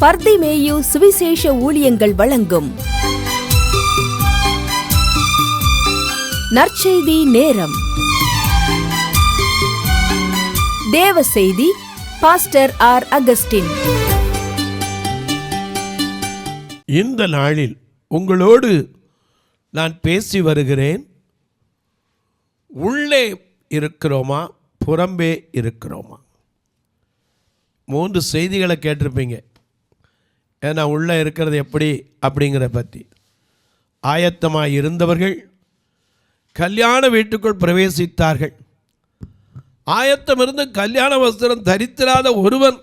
பர்திமேயு சுவிசேஷ ஊழியங்கள் வழங்கும் நற்செய்தி நேரம். தேவ செய்தி பாஸ்டர் ஆர். அகஸ்டின். இந்த நாளில் உங்களோடு நான் பேசி வருகிறேன். உள்ளே இருக்கிறோமா, புறம்பே இருக்கிறோமா? 3 செய்திகளை கேட்டிருப்பீங்க. ஏன்னா உள்ளே இருக்கிறது எப்படி அப்படிங்கிற பற்றி. ஆயத்தமாக இருந்தவர்கள் கல்யாண வீட்டுக்குள் பிரவேசித்தார்கள். ஆயத்தம் இருந்து கல்யாண வஸ்திரம் தரித்திராத ஒருவன்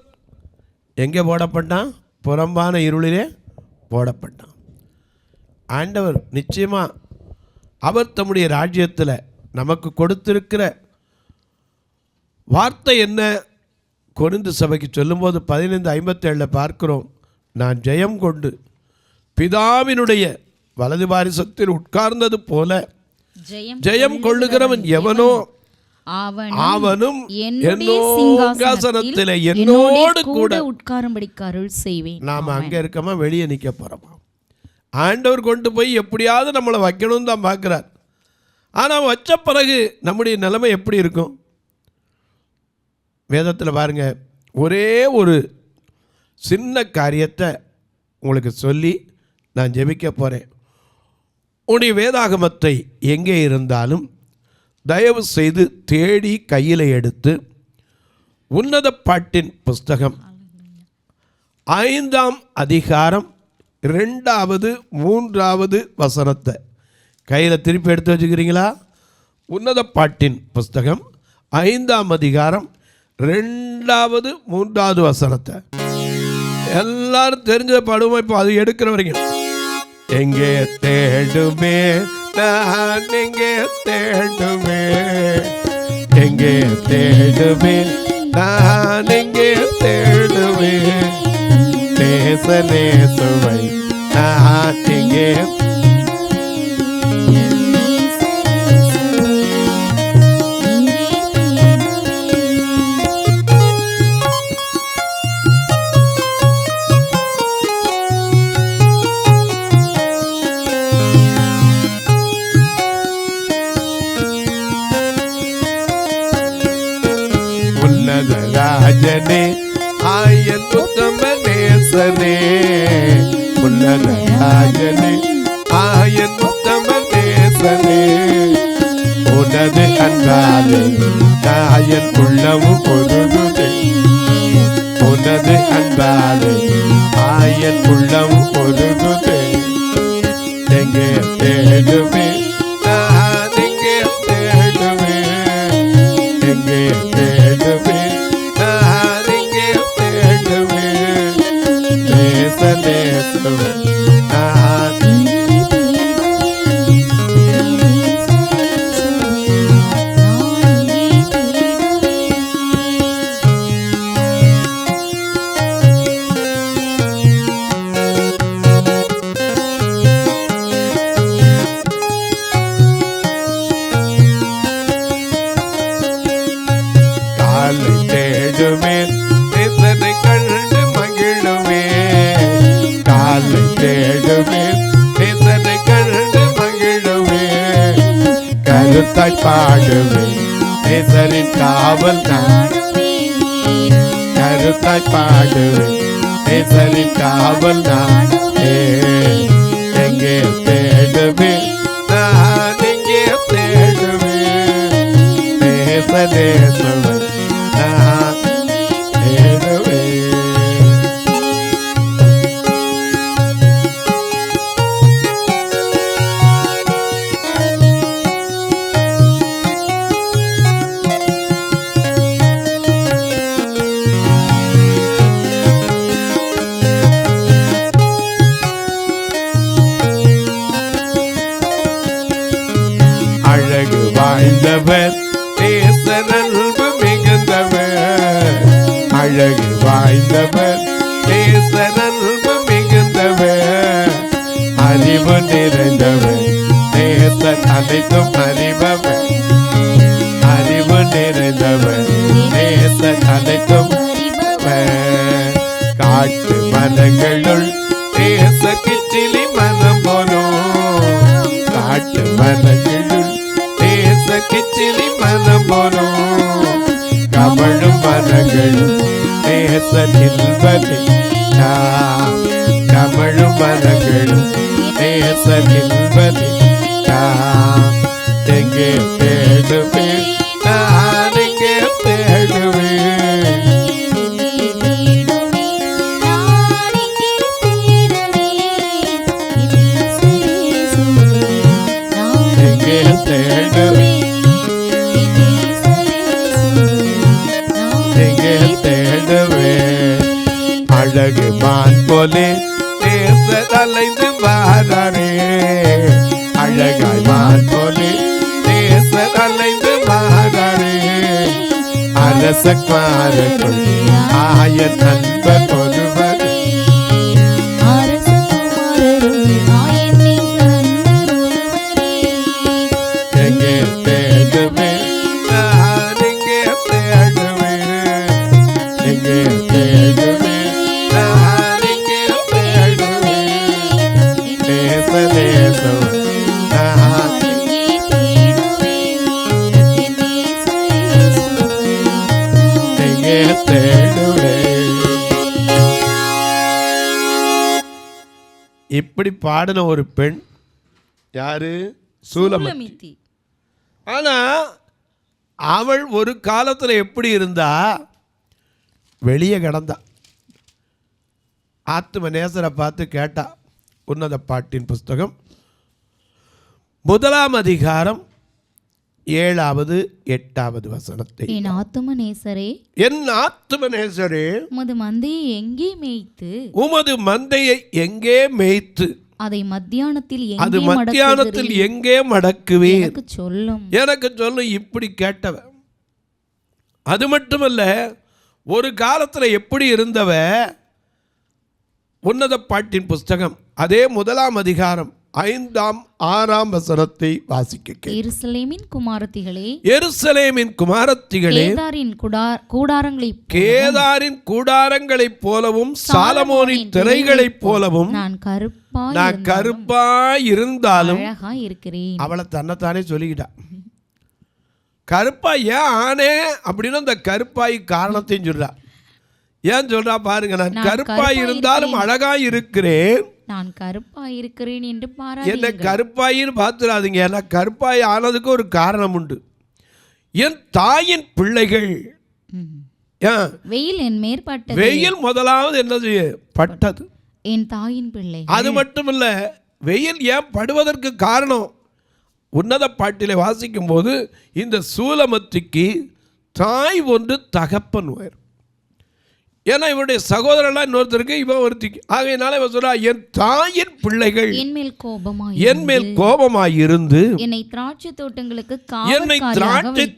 எங்கே போடப்பட்டான்? புறம்பான இருளிலே போடப்பட்டான். ஆண்டவர் நிச்சயமாக அவர் தம்முடைய ராஜ்யத்தில் நமக்கு கொடுத்திருக்கிற வார்த்தை என்ன? கொரிந்து சபைக்கு சொல்லும்போது 15:57 பார்க்கிறோம். நான் ஜெயம் கொண்டு பிதாவினுடைய வலது பாரிசத்தில் உட்கார்ந்தது போல ஜெயம் கொள்ளுகிறவன் எவனோ அவனும் சிங்காசனத்திலே என்னோடு கூட உட்காரும்படிக்கு அருள் செய்வேன். நாம் அங்கே இருக்கமா, வெளியே நிற்க போகிறோமா? ஆண்டவர் கொண்டு போய் எப்படியாவது நம்மளை வைக்கணும்னு தான் பார்க்குறார். ஆனால் வச்ச பிறகு நம்முடைய நிலைமை எப்படி இருக்கும்? வேதத்தில் பாருங்கள், ஒரே ஒரு சின்ன காரியத்தை உங்களுக்கு சொல்லி நான் ஜெபிக்க போகிறேன். உன்னுடைய வேதாகமத்தை எங்கே இருந்தாலும் தயவு செய்து தேடி கையில் எடுத்து உன்னத பாட்டின் புஸ்தகம் 5ஆம் அதிகாரம் 2வது 3வது வசனத்தை கையில் திருப்பி எடுத்து வச்சுக்கிறீங்களா? உன்னத பாட்டின் புஸ்தகம் 5ஆம் அதிகாரம் 2வது 3வது வசனத்தை எல்லாரும் தெரிஞ்ச படுமா? இப்போ அது எடுக்கிற வரைக்கும் எங்கே தேடுமே நான், எங்கே தேடுமே, எங்கே தேடுமே நான், எங்கே தேடுமே, நேச நேசுவை நான் எங்கே ராஜனே ஆயன் உத்தம நேசனே, உன்னத ராஜனே ஆயன் உத்தம நேசனே, உனது அன்பாலே ஆயன் உள்ளமும் பொருகுதே, உனது அன்பாலே ஆயன் உள்ளமும் பொருகுதே, எங்கே தேடுமே நான், எங்கே தேடுமே, எங்கே தேடுமே கருத்தாய் பாடுவே நேசரின் காவல் நான், கருத்தாய் பாடுவே நேசரின் காவல் நான், எங்கே தேடுவே நான், எங்கே தேடுவே, நேச நேசுவை நான் தேடுவே. வாய்ந்தவர் நேசனன்பு மிகுந்தவர், அழகு வாய்ந்தவர் நேசனன்பு மிகுந்தவர், அறிவு நிறைந்தவர் நேசன் அனைத்தும் அறிபவர், அறிவு நிறைந்தவர் நேசன் அனைத்தும் காட்டு மன மரங்களுள் தேச கிச்சிலி மனம் போலும். காட்டு மரங்களுள் தேச கிச்சிலி மனம் போலும். கமழும் மரங்களுள் தேச நில்வதை கமழும் மரங்களுள் தேச நில்வதை எங்கே தேடுவேன் நான் எங்கே தேடுவேன். எங்கே தேடுவேன் எங்கே தேடுவேன். அழகு மான் போலே தேச அலைந்து வாராரே. அழகாய் மான் போலே தேச அலைந்து வாராரே. அரசகுமாரர்கள் ஆயன் நண்பர் ஒருவர். எங்கே தேடுவேன் நான் எங்கே தேடுவேன். எங்கே தேடுவேன் நான் எங்கே தேடுவேன். தேச தேசம் நான் எங்கே தேடுவேன். இப்படி பாடின ஒரு பெண் யாரு? சூலமத்தி. ஆனா அவள் ஒரு காலத்துல எப்படி இருந்தா? வெளியே கிடந்தா. ஆத்தும நேசரை பார்த்து கேட்டா. உன்னத பாட்டின் புஸ்தகம் 1 அதிகாரம் 7வது 8வது வசனத்தை. என் ஆத்தும நேசரே, என் ஆத்தும நேசரே, உமது மந்தையை எங்கே மேய்த்து உமது மந்தையை எங்கே மேய்த்து அதை மத்தியானத்தில் அது மத்தியானத்தில் எங்கே மடக்குவீர்? எனக்கு சொல்லும். எனக்கு சொல்லும். இப்படி கேட்டவ. அது மட்டுமல்ல, ஒரு காலத்துல எப்படி இருந்தவ? உன்னத பாட்டின் புஸ்தகம் அதே 1 அதிகாரம் 5ஆம் 6ஆம் வசனத்தை வாசிக்க. எருசலேமின் குமாரத்திகளே, எருசலேமின் குமாரத்திகளே, கேதாரின் கூடாரங்களைப் போலவும் சாலமோனின் திரைகளைப் போலவும் நான் கருப்பாய் இருந்தாலும் அழகா இருக்கிறேன். அவளை தன்னைத்தானே சொல்லிக்கிட்டா. கருப்பாய் ஏன் ஆனே அப்படின்னு அந்த கருப்பாய் காரணத்தையும் சொல்றா. ஏன் சொல்றா பாருங்க. நான் கருப்பாய் இருந்தாலும் அழகாய் இருக்கிறேன். நான் கருப்பாய் இருக்கிறேன் என்று என்ன கருப்பாயின்னு பார்த்துடாதீங்க. ஏன்னா கருப்பாய் ஆனதுக்கு ஒரு காரணம் உண்டு. என் தாயின் பிள்ளைகள் வெயில் என் மேற்பட்டது. வெயில் முதலாவது என்னது? பட்டது. என் தாயின் பிள்ளை. அது மட்டுமல்ல, வெயில் ஏன் படுவதற்கு காரணம்? உன்னத பாட்டிலே வாசிக்கும் போது இந்த சூலமத்திக்கு தாய் ஒன்று தகப்பன் வேறு. ஏன்னா இவருடைய சகோதரெல்லாம் இன்னொருத்தருக்கு இவன் ஒருத்திக்கு. ஆகையினால இவன் சொல்றா, என் தாயின் பிள்ளைகள் என் மேல் கோபமாயிருந்து என்னை திராட்சை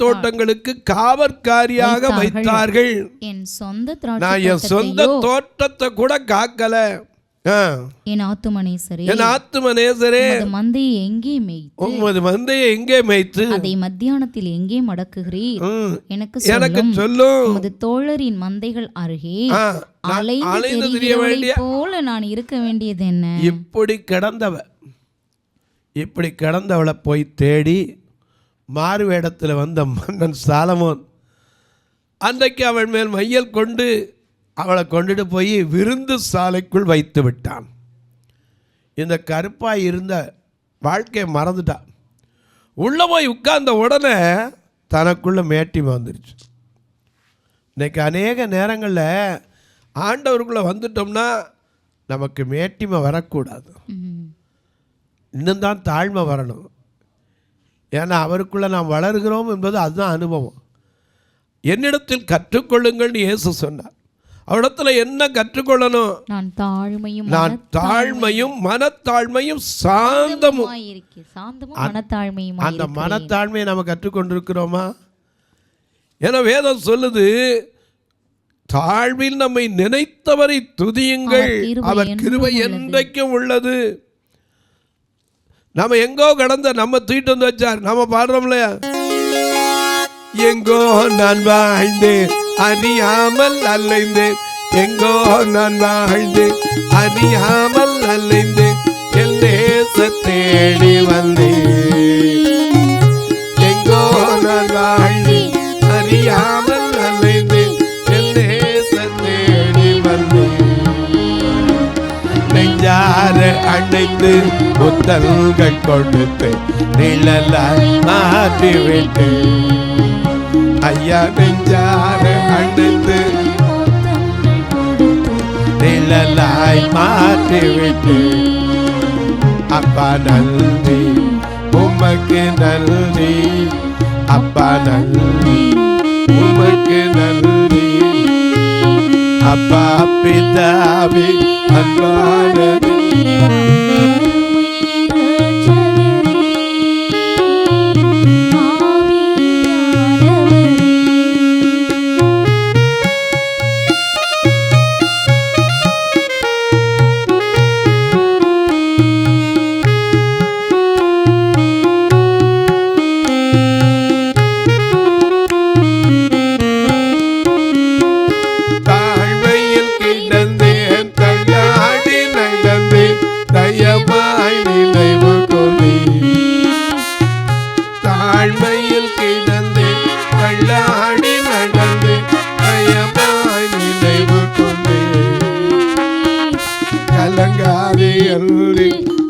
தோட்டங்களுக்கு காவற்காரியாக வைத்தார்கள். நான் என் சொந்த தோட்டத்தை கூட காக்கல. என் ஆத்துமனேசரே, உமது மந்தையை எங்கே மேய்த்து அதை மத்தியானத்தில் எங்கே மடக்குகிறீர்? எனக்கு சொல்லும். உமது தோழரின் மந்தைகள் அருகே அலைந்து திரியவளைப் போல நான் இருக்க வேண்டியது என்ன? இப்படி கிடந்தவளை போய் தேடி மாறு வேடத்தில் வந்த மன்னன் சாலமோன் அன்றைக்கு அவள் மேல் மையல் கொண்டு அவளை கொண்டுட்டு போய் விருந்து சாலைக்குள் வைத்து விட்டான். இந்த கருப்பாய் இருந்த வாழ்க்கையை மறந்துட்டான். உள்ளே போய் உட்கார்ந்த உடனே தனக்குள்ள மேட்டிமை வந்துருச்சு. இன்னைக்கு அநேக நேரங்களில் ஆண்டவருக்குள்ளே வந்துட்டோம்னா நமக்கு மேட்டிமை வரக்கூடாது. இன்னும் தான் தாழ்மை வரணும். ஏன்னா அவருக்குள்ளே நாம் வளர்கிறோம் என்பது அதுதான் அனுபவம். என்னிடத்தில் கற்றுக்கொள்ளுங்கள்னு இயேசு சொன்னார். அவரிடத்துல என்ன கற்றுக்கொள்ளணும்? நான் தாழ்மையும் மனத்தாழ்மையும் சாந்தமும். அந்த மனத்தாழ்மையை நம்ம கற்றுக்கொண்டிருக்கிறோமா? என வேதம் சொல்லுது, தாழ்வில் நம்மை நினைத்தவரை துதியுங்கள், அவர் கிருபை என்றைக்கும் உள்ளது. நம்ம எங்கோ கடந்த நம்ம தூக்கிட்டு வந்து வச்சார். நம்ம பாடுறோம் இல்லையா, எங்கோ நான் வாழ்ந்தேன் அறியாமல் அலைந்தேன் எங்கோ நான் வாழ்ந்து அறியாமல் அலைந்து என் நேச தேடி வந்தேன். எங்கோ நான் வாழ்ந்து அறியாமல் அலைந்து என் நேச தேடி வந்தேன். நெஞ்சார அடைத்து புத்தல்கள் கொடுத்து நிழலாய் மாற்றிவிட்டு ஐயா, நெஞ்சார அடைத்து நிழலாய் மாற்றிவிட்டு அப்பா நன்றி, உமக்கு நன்றி, அப்பா நன்றி, உமக்கு நன்றி, அப்பா பிதாவே அன்பான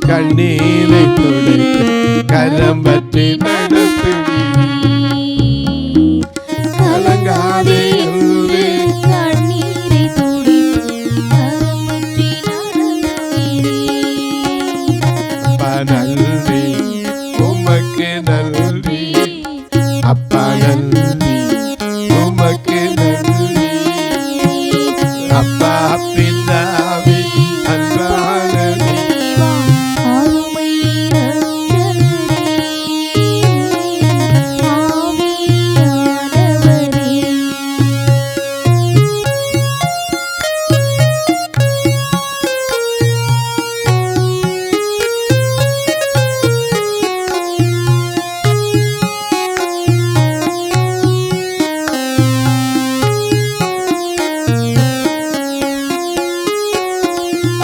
கண்ணீரை துடைத்து கரம் பற்றி நடத்து. கலங்காதே கண்ணீரை துடைத்து கரம் பற்றி அப்பா நன்றி, உமக்கு நன்றி, அப்பா நன்றி, உமக்கு நன்றி, அப்பா பிதாவே அன்பான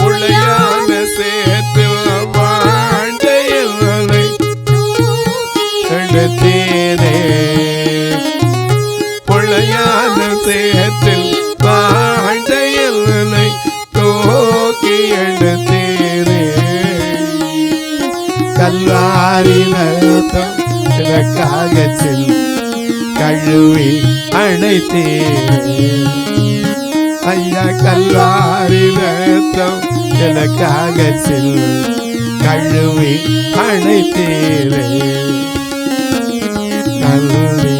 பொழையான சேத்தில் வாழ்ந்த எல்லை தூக்கி எடுத்தீரே. கல்வாரி ரத்தம் எனக்காக கழுவி அணைத்தீரே. ஐயா, கல்வாரி ரத்தம் எனக்காக கழுவி அணைத்தீரே. நன்றி,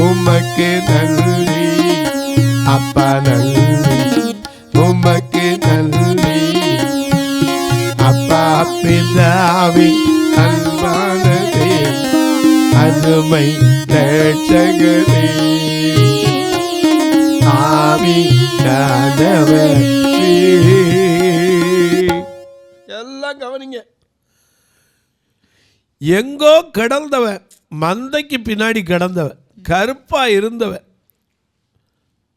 உமக்கு நன்றி, அப்பா நன்றி, உமக்கு நன்றி, அப்பா பிதாவே அன்பான அருமை ரட்சகரே ஆவி ஞானவரே. எல்லாம் கவனிங்க. எங்கோ கிடந்தவன், மந்தைக்கு பின்னாடி கிடந்தவன், கருப்பா இருந்தவன்,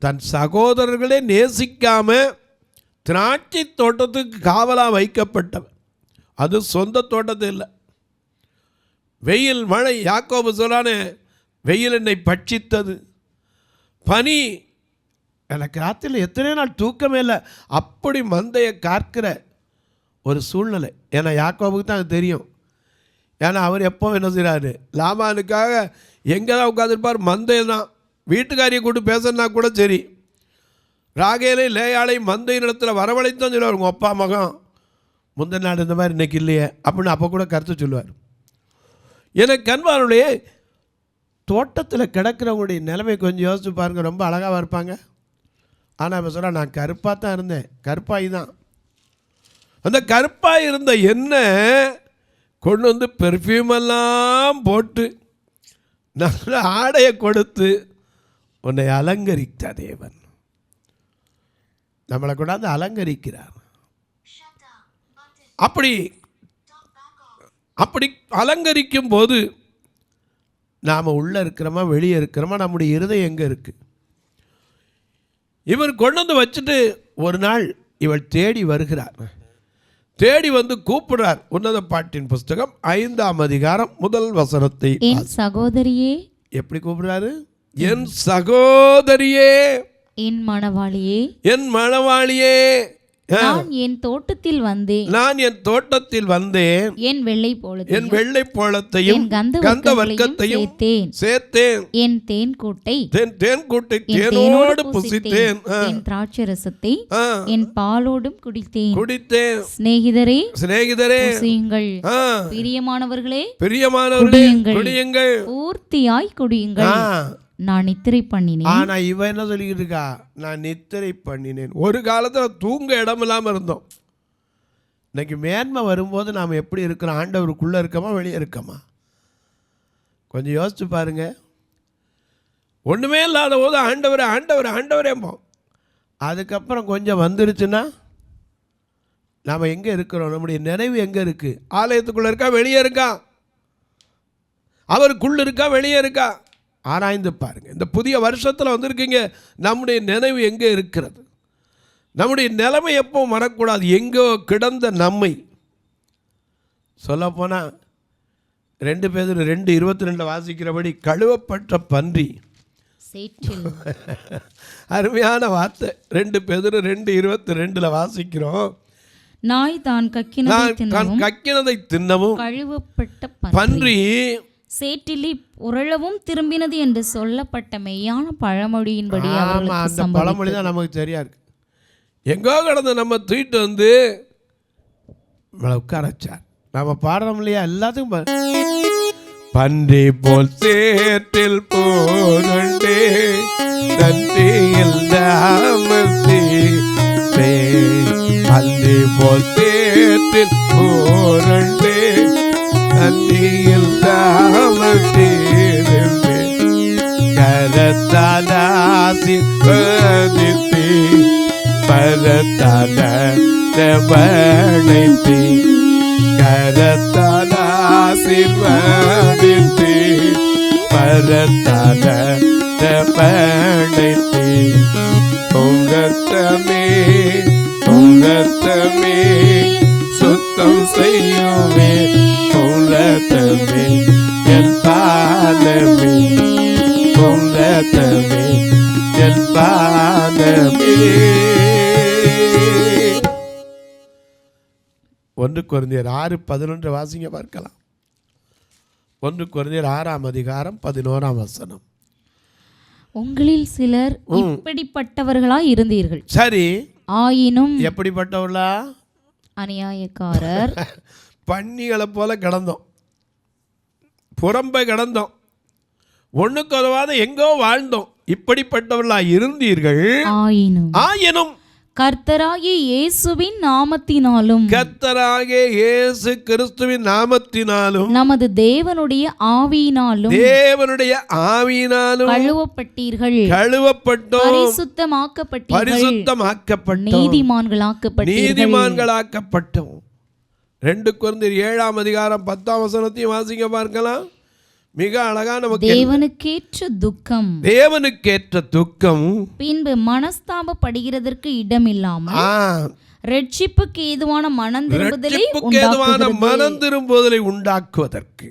தன் சகோதரர்களே நேசிக்காம திராட்சை தோட்டத்துக்கு காவலாக வைக்கப்பட்டவன். அது சொந்த தோட்டத்து இல்லை. வெயில் மழை, யாக்கோபு சொல்லானே, வெயில் என்னை பட்சித்தது, பனி எனக்கு ராத்திரியில் எத்தனை நாள் தூக்கமே இல்லை. அப்படி மந்தையை காக்கிற ஒரு சூழ்நிலை. ஏன்னா யாக்கோபுக்கு தான் அது தெரியும். ஏன்னா அவர் எப்போ என்ன செய்கிறாரு, லாபானுக்காக எங்கே தான் உட்காந்துருப்பார், மந்தையில் தான். வீட்டுக்காரியை கூட்டு பேசுனா கூட சரி, ராகேலை லேயாளை மந்தை இடத்துல வரவழைத்தான் சொல்லுவார். உங்கள் அப்பா மகன் முந்தின நாள் இந்த மாதிரி இன்றைக்கி இல்லையே அப்படின்னு அப்போ கூட கருத்து சொல்லுவார். எனக்கு கண்பாருடைய தோட்டத்தில் கிடக்கிறவங்களுடைய நிலைமை கொஞ்சம் யோசிச்சு பாருங்கள். ரொம்ப அழகாக இருப்பாங்க. ஆனால் இப்போ சொல்ல, நான் கருப்பாக தான் இருந்தேன், கருப்பாகி தான். அந்த கருப்பாக இருந்த எண்ணெய் கொண்டு வந்து பெர்ஃப்யூமெல்லாம் போட்டு நல்ல ஆடையை கொடுத்து உன்னை அலங்கரித்த தேவன் நம்மளை கொண்டாந்து அலங்கரிக்கிறார். அப்படி அப்படி அலங்கரிக்கும் போது நாம் உள்ளே இருக்கிறோமா வெளியே இருக்கிறோமா, நம்முடைய இருதயம் எங்கே இருக்குது? இவர் கொண்டு வந்து வச்சுட்டு ஒரு நாள் இவள் தேடி வருகிறார். தேடி வந்து கூப்பிடுறார். உன்னத பாட்டின் புஸ்தகம் 5ஆம் அதிகாரம் 1 வசனத்தை, என் சகோதரியே. எப்படி கூப்பிடுறாரு? என் சகோதரியே, என் மணவாளியே, என் மணவாளியே, நான் என் தோட்டத்தில் வந்தேன், நான் என் தோட்டத்தில் வந்தேன், என் வெள்ளை போலத்தையும் கந்த வர்க்கத்தையும் சேர்த்தேன், என் தேன்கூட்டை தேனோடு புசித்தேன், என் திராட்சரசத்தை என் பாலோடும் குடித்தேன். சிநேகிதரே புசியுங்கள், பிரியமானவர்களே குடியுங்கள், பூர்த்தியாய் குடியுங்கள், நான் நித்திரை பண்ணினேன். ஆனா இவ என்ன சொல்லிக்கிட்டு இருக்கா? நான் நித்திரை பண்ணினேன். ஒரு காலத்தில் தூங்க இடம் இல்லாமல் இருந்தோம். இன்னைக்கு மேன்மை வரும்போது நாம் எப்படி இருக்கிறோம்? ஆண்டவருக்குள்ளே இருக்கமா வெளியே இருக்கமா? கொஞ்சம் யோசிச்சு பாருங்க. ஒன்றுமே இல்லாத போது ஆண்டவர் ஆண்டவர் ஆண்டவரேம்போம். அதுக்கப்புறம் கொஞ்சம் வந்துருச்சுன்னா நாம் எங்கே இருக்கிறோம்? நம்முடைய நினைவு எங்கே இருக்குது? ஆலயத்துக்குள்ளே இருக்கா வெளியே இருக்கா? அவருக்குள்ளே இருக்கா வெளியே இருக்கா? ஆராய்ந்து பாருங்க. இந்த புதிய வருஷத்தில் வந்திருக்கீங்க, நம்முடைய நினைவு எங்கே இருக்கிறது? நம்முடைய நிலைமை எப்போ மறக்கூடாது. எங்கோ கிடந்த நம்மை, சொல்லப்போனால் 2 பேர் 2:22 வாசிக்கிறபடி கழுவப்பட்ட பன்றி. அருமையான வார்த்தை. 2 பேர் 2:22 வாசிக்கிறோம். நாய் தான் கக்கினதை தின்னவும் கழுவப்பட்ட பன்றி சேற்றிலே உருளவும் திரும்பினது என்று சொல்லப்பட்ட மெய்யான பழமொழியின்படி அந்த பழமொழி தான் நமக்கு சரியா இருக்கு. எங்கோ கடந்த நம்ம தூக்கிட்டு வந்து உட்கார வச்சார். நம்ம பாடுறோம் இல்லையா? எல்லாத்துக்கும் பன்றி போல் சேற்றில் போனே நன்றி இல்லாமல் பன்றி போல் சேற்றில் போனே நன்றியில் கரத்தாலாசி பதித்தி பரத்தால படைத்தி கரத்தாலாசி பதித்தி பரத்தால படைத்தி உங்கத்தமே சுத்தம் செய்யுமே உலகமே என் பாதமே உலகமே என் பாதமே. 1 கொரிந்தியர் 6:11 வாசிங்க பார்க்கலாம். 1 கொரிந்தியர் 6ஆம் அதிகாரம் 11ஆம் வசனம். உங்களில் சிலர் இப்படிப்பட்டவர்களாய் இருந்தீர்கள். சரி, ஆயினும் எப்படிப்பட்டவர்களா? அநியாயக்காரர், பன்னிகளை போல கிடந்தோம், புறம்பை கிடந்தோம், ஒண்ணுக்கு உதவாத எங்கோ வாழ்ந்தோம். இப்படிப்பட்டவர்களா இருந்தீர்கள். ஆயினும் கர்த்தராகிய இயேசுவின் நாமத்தினாலும் கர்த்தராகிய இயேசு கிறிஸ்துவின் நாமத்தினாலும் நமது தேவனுடைய ஆவியினாலும் கழுவப்பட்டீர்கள், பரிசுத்தமாக்கப்பட்டோம், நீதிமான்களாக்கப்பட்டோம். 2 கொரிந்தியர் 7ஆம் அதிகாரம் 10ஆம் வசனத்தையும் வாசிங்க பார்க்கலாம். மிக அழகா நமக்கு தேவனுக்கேற்ற துக்கம் பின்பு மனஸ்தாபப்படுகிறதற்கு இடமில்லாமல் ரட்சிப்புக்கு ஏதுவான மனம் திரும்புதலை உண்டாக்குவதற்கு.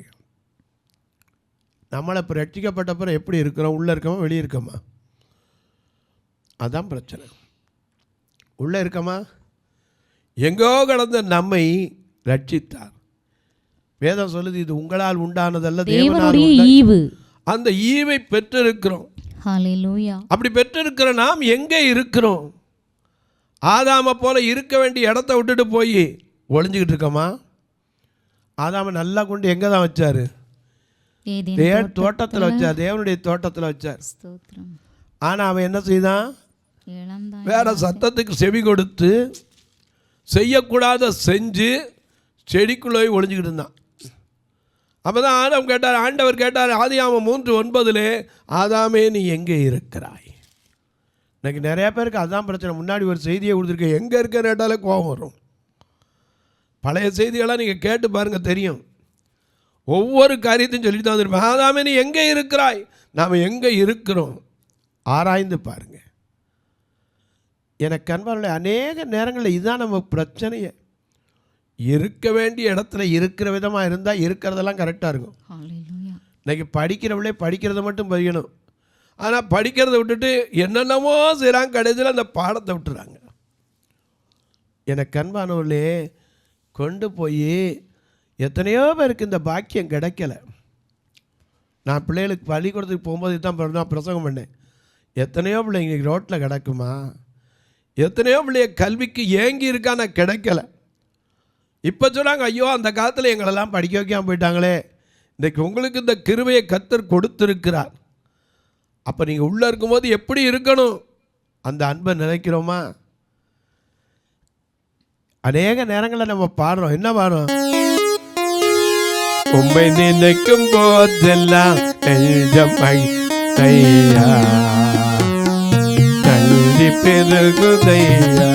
நம்மளை இப்போ ரட்சிக்கப்பட்ட பிறகு எப்படி இருக்கிறோம்? உள்ள இருக்கமா வெளியே இருக்கமா? அதான் பிரச்சனை. உள்ள இருக்கமா? எங்கோ கடந்த நம்மை ரட்சித்தார். வேதம் சொல்லுது, இது உங்களால் உண்டானதல்ல, தேவனுடைய ஈவு. அந்த ஈவை பெற்றிருக்கிறோம். ஹல்லேலூயா. அப்படி பெற்றிருக்கிற நாம் எங்கே இருக்கிறோம்? ஆதாம போல இருக்க வேண்டிய இடத்த விட்டுட்டு போய் ஒளிஞ்சுக்கிட்டு இருக்கோமா? ஆதாம நல்லா கொண்டு எங்கே தான் வச்சாரு? தோட்டத்தில் வச்சார், தேவனுடைய தோட்டத்தில் வச்சார். ஆனால் அவன் என்ன செய்தான்? வேற சத்தத்துக்கு செவி கொடுத்து செய்யக்கூடாத செஞ்சு செடிக்குள்ளே ஒளிஞ்சுக்கிட்டு இருந்தான். அப்போ தான் ஆண்டவர் கேட்டார் ஆதியாகமம் 3:9, ஆதாமே நீ எங்கே இருக்கிறாய்? இன்னைக்கு நிறையா பேருக்கு அதுதான் பிரச்சனை. முன்னாடி ஒரு செய்தியை கொடுத்துருக்கேன், எங்கே இருக்க கேட்டாலே கோபம் வரும். பழைய செய்தியெல்லாம் நீங்கள் கேட்டு பாருங்கள், தெரியும். ஒவ்வொரு காரியத்தையும் சொல்லிட்டு தான் வந்துருப்பேன். ஆதாமே நீ எங்கே இருக்கிறாய்? நாம் எங்கே இருக்கிறோம்? ஆராய்ந்து பாருங்கள். எனக்கு அன்பான அநேக நேரங்களில் இதுதான் நம்ம பிரச்சனையே. இருக்க வேண்டிய இடத்துல இருக்கிற விதமாக இருந்தால் இருக்கிறதெல்லாம் கரெக்டாக இருக்கும். இன்றைக்கி படிக்கிறவங்களே படிக்கிறத மட்டும் படிக்கணும். ஆனால் படிக்கிறத விட்டுட்டு என்னென்னமோ செய்கிறாங்க, கடைசியில் அந்த பாடத்தை விட்டுறாங்க. எனக்கு அன்பானவர்களே, கொண்டு போய் எத்தனையோ பேருக்கு இந்த பாக்கியம் கிடைக்கல. நான் பிள்ளைகளுக்கு பள்ளிக்கூடத்துக்கு போகும்போது தான் நான் பிரசங்கம் பண்ணேன். எத்தனையோ பிள்ளைங்க ரோட்டில் கிடக்குமா, எத்தனையோ பிள்ளைய கல்விக்கு ஏங்கி இருக்கான கிடைக்கல. இப்போ சொல்கிறாங்க, ஐயோ அந்த காலத்தில் எங்களெல்லாம் படிக்க வைக்காமல் போயிட்டாங்களே. இன்றைக்கு உங்களுக்கு இந்த கிருபையை கர்த்தர் கொடுத்துருக்கிறார். அப்போ நீங்கள் உள்ளே இருக்கும்போது எப்படி இருக்கணும்? அந்த அன்பை நினைக்கிறோமா? அநேக நேரங்களில் நம்ம பாடுறோம், என்ன பாடுறோம்? உம்மை நினைக்கும் போதெல்லாம் நன்றி பெருகுதையா.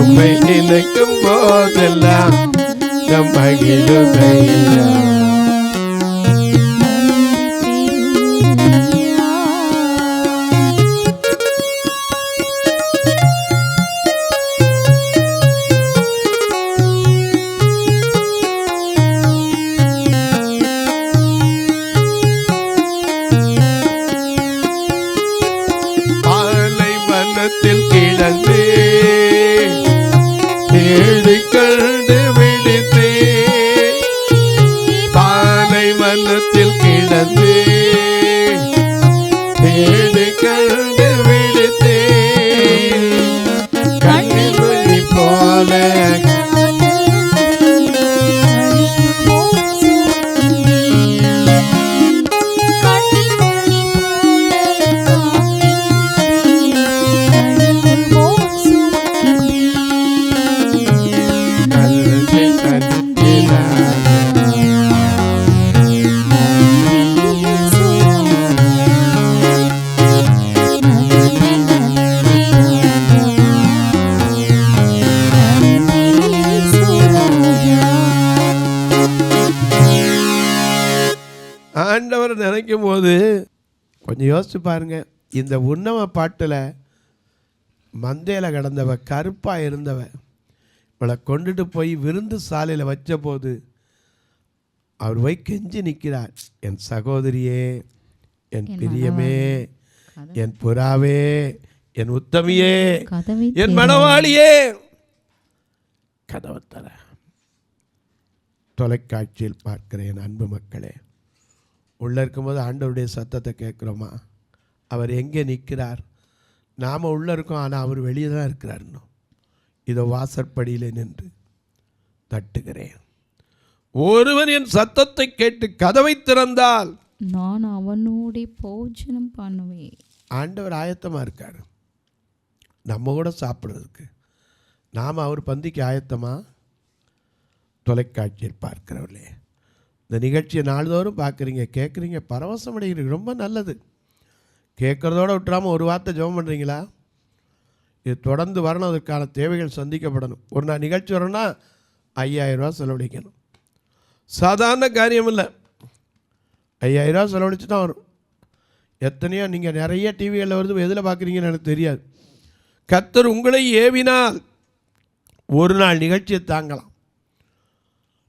உம்மை நினைக்கும் போதெல்லாம் மகிழுதையா. கிடந்து தேடி கண்டு விடுத்தே, பாலை மனத்தில் கிடந்து தேடி கண்டு விடுத்தே, கண்ணிமணி போல ஆண்டவர் நினைக்கும் போது கொஞ்சம் யோசிச்சு பாருங்க. இந்த உன்னம பாட்டில் மந்தையில் கிடந்தவ, கருப்பாக இருந்தவ, இவளை கொண்டுட்டு போய் விருந்து சாலையில் வச்ச போது அவர் போய் கெஞ்சி நிற்கிறார். என் சகோதரியே, என் பிரியமே, என் புறாவே, என் உத்தமியே, என் மணவாளியே, கதவை தர. தொலைக்காட்சியில் பார்க்கிற என் அன்பு மக்களே, உள்ளே இருக்கும்போது ஆண்டவருடைய சத்தத்தை கேட்குறோமா? அவர் எங்கே நிற்கிறார்? நாம் உள்ளே இருக்கோம், ஆனால் அவர் வெளியே தான் இருக்கிறார். இன்னும் இதோ வாசற்படியில் நின்று தட்டுகிறேன். ஒருவன் என் சத்தத்தை கேட்டு கதவை திறந்தால் நான் அவனோட போஜனம் பண்ணுவேன். ஆண்டவர் ஆயத்தமாக இருக்கார் நம்ம கூட சாப்பிட்றதுக்கு. நாம் அவர் பந்திக்கு ஆயத்தமா? தொலைக்காட்சியில் பார்க்கிறவர்களே, இந்த நிகழ்ச்சியை நாள்தோறும் பார்க்குறீங்க, கேட்குறீங்க, பரவசம் அடைகிறீங்க, ரொம்ப நல்லது. கேட்குறதோடு விட்டுறாமல் ஒரு வார்த்தை ஜெபம் பண்ணுறீங்களா? இது தொடர்ந்து வரணும், அதற்கான தேவைகள் சந்திக்கப்படணும். ஒரு நாள் நிகழ்ச்சி வரணும்னா 5000 ரூபா செலவழிக்கணும். சாதாரண காரியம் இல்லை. 5000 ரூபா செலவழிச்சு தான் வரும். எத்தனையோ நீங்கள் நிறைய டிவிகளில் வருது, எதில் பார்க்குறீங்கன்னு எனக்கு தெரியாது. கர்த்தர் உங்களை ஏவினால் ஒரு நாள் நிகழ்ச்சியை தாங்கலாம்.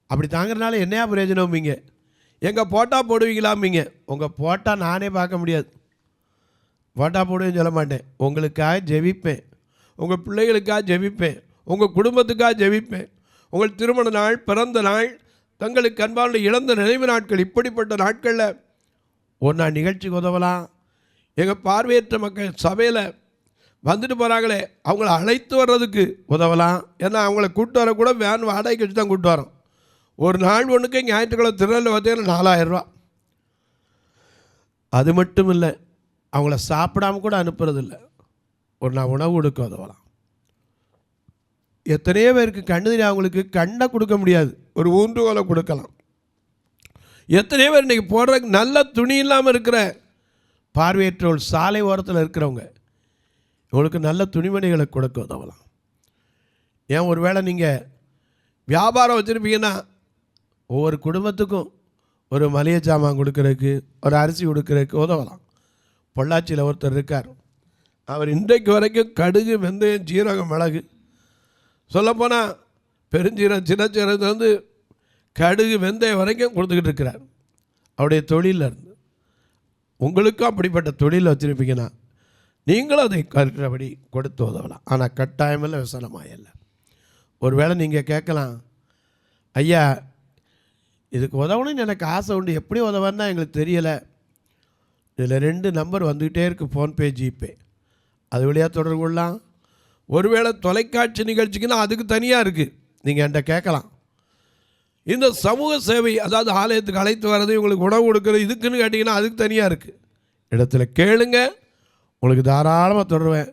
அப்படி தாங்கிறதுனால என்னையா பிரயோஜனம்ங்க? எங்கள் போட்டா போடுவீங்களாம்பிங்க. உங்கள் போட்டா நானே பார்க்க முடியாது. போட்டா போடுவேன்னு சொல்ல மாட்டேன். உங்களுக்காக ஜெபிப்பேன், உங்கள் பிள்ளைகளுக்காக ஜெபிப்பேன், உங்கள் குடும்பத்துக்காக ஜெபிப்பேன். உங்கள் திருமண நாள், பிறந்த நாள், தங்களுக்கு அன்பான இழந்த நினைவு நாட்கள், இப்படிப்பட்ட நாட்களில் ஒரு நாள் நிகழ்ச்சிக்கு உதவலாம். எங்கள் பார்வையற்ற மக்கள் சபையில் வந்துட்டு போகிறாங்களே, அவங்கள அழைத்து வர்றதுக்கு உதவலாம். ஏன்னா அவங்கள கூப்பிட்டு வரக்கூட வேன் வாடகைக்கு வச்சு தான் கூப்பிட்டு வரோம். ஒரு நாள் ஒன்றுக்கு ஞாயிற்றுக்கிழமை திருநெல்வேலி பார்த்தீங்கன்னா 4000 ரூபா. அது மட்டும் இல்லை, அவங்கள சாப்பிடாமல் கூட அனுப்புறதில்லை. ஒரு நாள் உணவு கொடுக்க உதவலாம். எத்தனையோ பேருக்கு கண்ணு தெரியும், அவங்களுக்கு கண்ணை கொடுக்க முடியாது, ஒரு ஊன்றுகோலை கொடுக்கலாம். எத்தனையோ பேர் இன்றைக்கி போடுறதுக்கு நல்ல துணி இல்லாமல் இருக்கிற பார்வையற்றோர், சாலை ஓரத்தில் இருக்கிறவங்க, இவங்களுக்கு நல்ல துணிமணிகளை கொடுக்க உதவலாம். ஏன் ஒரு வேளை நீங்கள் வியாபாரம் வச்சுருப்பீங்கன்னா ஒவ்வொரு குடும்பத்துக்கும் ஒரு மளிகை சாமான் கொடுக்கறதுக்கு, ஒரு அரிசி கொடுக்கறதுக்கு உதவலாம். பொள்ளாச்சியில் ஒருத்தர் இருக்கார், அவர் இன்றைக்கு வரைக்கும் கடுகு, வெந்தயம், ஜீரகம், மிளகு, சொல்லப்போனால் பெருஞ்சீரகம், சின்னச்சீரகத்துலேருந்து கடுகு, வெந்தயம் வரைக்கும் கொடுத்துக்கிட்டு இருக்கிறார். அவருடைய தொழிலில் இருந்து. உங்களுக்கும் அப்படிப்பட்ட தொழில் வச்சுருப்பீங்கன்னா நீங்களும் அதை கரெக்டபடி கொடுத்து உதவலாம். ஆனால் கட்டாயமில்லை, விசனமாயல்ல. ஒருவேளை நீங்கள் கேட்கலாம், ஐயா இதுக்கு உதவணும்னு எனக்கு ஆசை உண்டு, எப்படி உதவன்னா எங்களுக்கு தெரியலை. இதில் 2 நம்பர் வந்துக்கிட்டே இருக்குது, ஃபோன்பே, ஜிபே. அது வழியாக தொடர்பு கொள்ளலாம். ஒருவேளை தொலைக்காட்சி நிகழ்ச்சிக்குன்னா அதுக்கு தனியாக இருக்குது, நீங்கள் என்கிட்ட கேட்கலாம். இந்த சமூக சேவை, அதாவது ஆலயத்துக்கு அழைத்து வர்றது, உங்களுக்கு உணவு கொடுக்குறது, இதுக்குன்னு கேட்டிங்கன்னா அதுக்கு தனியாக இருக்குது. இடத்துல கேளுங்க, உங்களுக்கு தாராளமாக தொடருவேன்.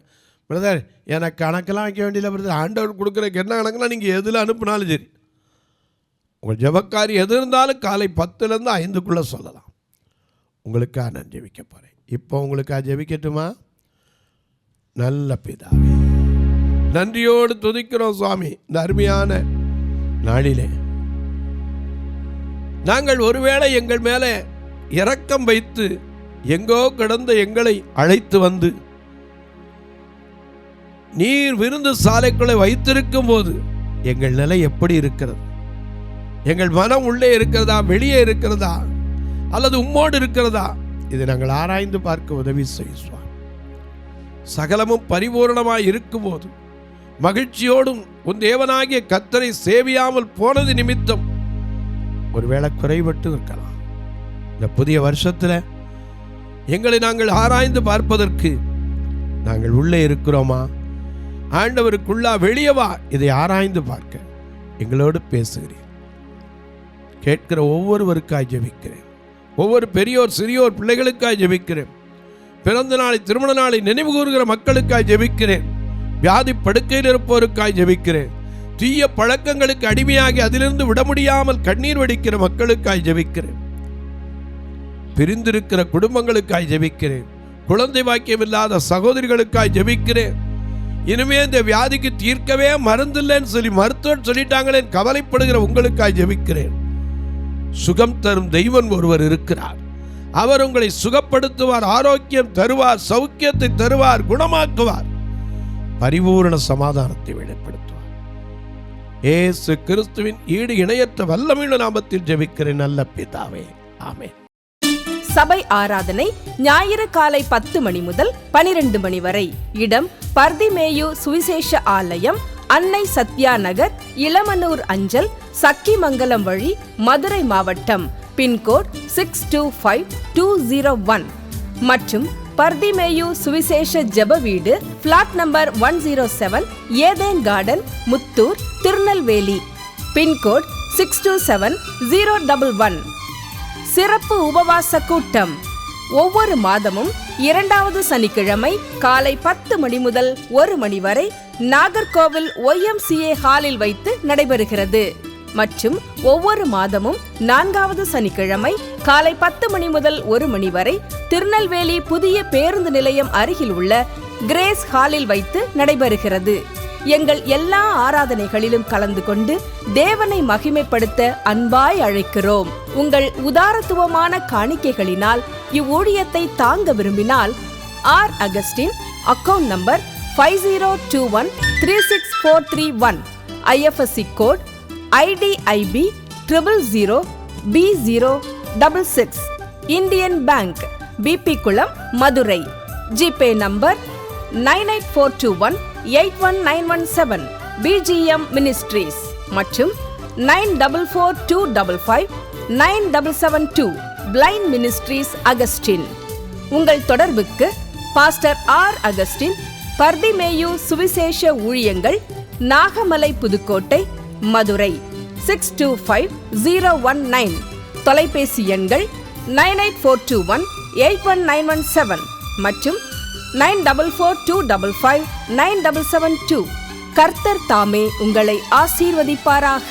பிரதர் எனக்கு கணக்கெல்லாம் வைக்க வேண்டியதில்லை பிரதர், ஆண்டவர் கொடுக்குறக்கு என்ன கணக்குனா நீங்கள் எதில் அனுப்புனாலும் சரி. உங்கள் ஜெபக்காரி எது இருந்தாலும் காலை 10லேருந்து 5க்குள்ளே சொல்லலாம். உங்களுக்காக நான் ஜெபிக்க போகிறேன். இப்போ உங்களுக்காக ஜெபிக்கட்டுமா? நல்ல பிதாவே, நன்றியோடு துதிக்கிறோம் சுவாமி. இந்த அருமையான நாளிலே நாங்கள் ஒருவேளை எங்கள் மேலே இரக்கம் வைத்து எங்கோ கிடந்த எங்களை அழைத்து வந்து நீர் விருந்து சாலைக்குள்ளே வைத்திருக்கும் போது எங்கள் நிலை எப்படி இருக்கிறது? எங்கள் மனம் உள்ளே இருக்கிறதா, வெளியே இருக்கிறதா, அல்லது உம்மோடு இருக்கிறதா? இதை நாங்கள் ஆராய்ந்து பார்க்க உதவி செய்வோம். சகலமும் பரிபூரணமாய் இருக்கும்போது மகிழ்ச்சியோடும் உன் தேவனாகிய கர்த்தரை சேவியாமல் போனது நிமித்தம் ஒருவேளை குறைபட்டு இருக்கலாம். இந்த புதிய வருஷத்தில் எங்களை நாங்கள் ஆராய்ந்து பார்ப்பதற்கு நாங்கள் உள்ளே இருக்கிறோமா, ஆண்டவருக்குள்ளா வெளியவா, இதை ஆராய்ந்து பார்க்க எங்களோடு பேசுகிறேன். கேட்கிற ஒவ்வொருவருக்காய் ஜெபிக்கிறேன். ஒவ்வொரு பெரியோர் சிறியோர் பிள்ளைகளுக்காய் ஜெபிக்கிறேன். பிறந்த நாளை, திருமண நாளை நினைவு கூறுகிற மக்களுக்காய் ஜெபிக்கிறேன். வியாதி படுக்கையில் இருப்போருக்காய் ஜெபிக்கிறேன். தீய பழக்கங்களுக்கு அடிமையாகி அதிலிருந்து விட முடியாமல் கண்ணீர் வடிக்கிற மக்களுக்காய் ஜெபிக்கிறேன். பிரிந்திருக்கிற குடும்பங்களுக்காய் ஜெபிக்கிறேன். குழந்தை பாக்கியம் இல்லாத சகோதரிகளுக்காய் ஜெபிக்கிறேன். இனிமே இந்த வியாதிக்கு தீர்க்கவே மருந்தில்லைன்னு சொல்லி மருத்துவர் சொல்லிட்டாங்களே கவலைப்படுகிற உங்களுக்காய் ஜெபிக்கிறேன். சுகம் தரும் தெய்வன் ஒருவர் இருக்கிறார். அவர் உங்களை சுகப்படுத்துவார், ஆரோக்கியம் தருவார், சௌக்கியத்தை தருவார், குணமாக்குவார், பரிபூரண சமாதானத்தை வெளிப்படுத்துவார். இயேசு கிறிஸ்துவின் ஈடு இணையற்ற வல்லமையுள்ள நாமத்தில் ஜெபிக்கிறேன் நல்ல பிதாவே, ஆமென். சபை ஆராதனை ஞாயிறு காலை 10 மணி முதல் 12 மணி வரை. இடம் பர்திமேயு சுவிசேஷ ஆலயம், அன்னை சத்யா நகர், இளமனூர் அஞ்சல், சக்கிமங்கலம் வழி, மதுரை மாவட்டம். பின்கோட் 625201 மற்றும் பர்திமேயு சுவிசேஷ ஜெப வீடு, flat number 107, Eden garden, Muthur, Tirunelveli. Pin code 627011. சிறப்பு உபவாச கூட்டம் ஒவ்வொரு மாதமும் 2வது சனிக்கிழமை காலை 10 மணி முதல் 1 மணி வரை நாகர்கோவில் YMCA ஹாலில் வைத்து நடைபெறுகிறது. மற்றும் ஒவ்வொரு மாதமும் 4வது சனிக்கிழமை காலை 10 மணி முதல் 1 மணி வரை திருநெல்வேலி புதிய பேருந்து நிலையம் அருகில் உள்ள கிரேஸ் ஹாலில் வைத்து நடைபெறுகிறது. எங்கள் எல்லா ஆராதனைகளிலும் கலந்து கொண்டு தேவனை மகிமைப்படுத்த அன்பாய் அழைக்கிறோம். உங்கள் உதாரத்துவமான காணிக்கைகளினால் இவ்வூழியத்தை தாங்க விரும்பினால் R Augustine, account number 5021364331, IFSC code IDIB 000B066, Indian bank, BP Kulam, Madurai. GPay number 9842181917, BGM ministries மற்றும் 9442559772, பிளைண்ட் மினிஸ்ட்ரீஸ் அகஸ்டின். உங்கள் தொடர்புக்கு பாஸ்டர் ஆர் அகஸ்டின், பர்திமேயு சுவிசேஷ ஊழியங்கள், நாகமலை, புதுக்கோட்டை, மதுரை 625019. தொலைபேசி எண்கள் 9842181917 மற்றும் 9442559772. கர்த்தர் தாமே உங்களை ஆசீர்வதிப்பாராக.